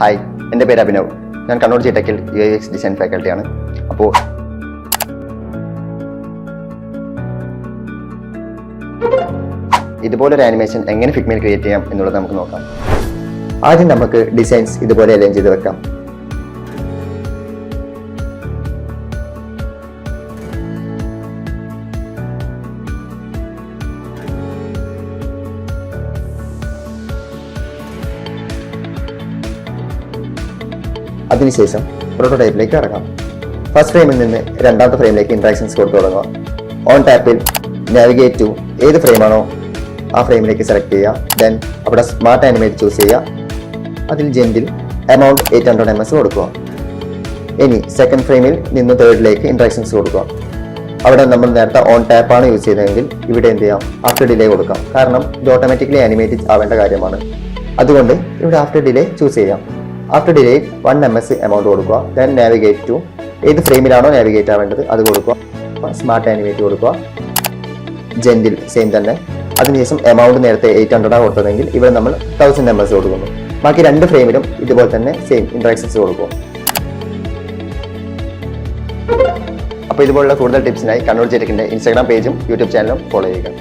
Hi, എൻ്റെ പേര് അഭിനവ്. ഞാൻ കണ്ണൂർ ജിടെക്കിൽ UX ഡിസൈൻ ഫാക്കൽറ്റിയാണ്. അപ്പോൾ ഇതുപോലൊരു ആനിമേഷൻ എങ്ങനെ ഫിഗ്മയിൽ ക്രിയേറ്റ് ചെയ്യാം എന്നുള്ളത് നമുക്ക് നോക്കാം. ആദ്യം നമുക്ക് ഡിസൈൻസ് ഇതുപോലെ അലൈൻ ചെയ്ത് വെക്കാം. അതിനുശേഷം പ്രോട്ടോടൈപ്പിലേക്ക് ഇറങ്ങാം. ഫസ്റ്റ് ഫ്രെയിമിൽ നിന്ന് രണ്ടാമത്തെ ഫ്രെയിമിലേക്ക് ഇൻട്രാക്ഷൻസ് കൊടുത്തു തുടങ്ങുക. ഓൺ ടാപ്പിൽ നാവിഗേറ്റ് ടു ഏത് ഫ്രെയിമാണോ ആ ഫ്രെയിമിലേക്ക് സെലക്ട് ചെയ്യുക. ദെൻ അവിടെ സ്മാർട്ട് ആനിമേറ്റ് ചൂസ് ചെയ്യുക. അതിൽ ജെൻഡിൽ എമൗണ്ട് 800 ms കൊടുക്കുക. ഇനി സെക്കൻഡ് ഫ്രെയിമിൽ നിന്ന് തേർഡിലേക്ക് ഇൻട്രാക്ഷൻസ് കൊടുക്കുക. അവിടെ നമ്മൾ നേരത്തെ ഓൺ ടാപ്പാണ് യൂസ് ചെയ്തതെങ്കിൽ ഇവിടെ എന്ത് ചെയ്യാം, ആഫ്റ്റർ ഡിലേ കൊടുക്കാം. കാരണം ഇത് ഓട്ടോമാറ്റിക്കലി ആനിമേറ്റ് ആവേണ്ട കാര്യമാണ്. അതുകൊണ്ട് ഇവിടെ ആഫ്റ്റർ ഡിലേ ചൂസ് ചെയ്യാം. ആഫ്റ്റർ ഡിലേ 1 ms എമൗണ്ട് കൊടുക്കുക. ദെൻ നാവിഗേറ്റ് ടു ഏത് ഫ്രെയിമിലാണോ നാവിഗേറ്റ് ആവേണ്ടത് അത് കൊടുക്കുക. സ്മാർട്ട് ആനിമേറ്റ് കൊടുക്കുക. ജെൻഡിൽ സെയിം തന്നെ. അതിനുശേഷം എമൗണ്ട് നേരത്തെ 800 കൊടുത്തതെങ്കിൽ ഇവിടെ നമ്മൾ 1000 ms കൊടുക്കുന്നു. ബാക്കി രണ്ട് ഫ്രെയിമിലും ഇതുപോലെ തന്നെ സെയിം ഇൻട്രാക്ഷൻസ് കൊടുക്കുക. അപ്പോൾ ഇതുപോലുള്ള കൂടുതൽ ടിപ്സിനായി കണ്ണൂർ ജിടെക്കിന്റെ ഇൻസ്റ്റാഗ്രാം പേജും യൂട്യൂബ് ചാനലും ഫോളോ ചെയ്യുക.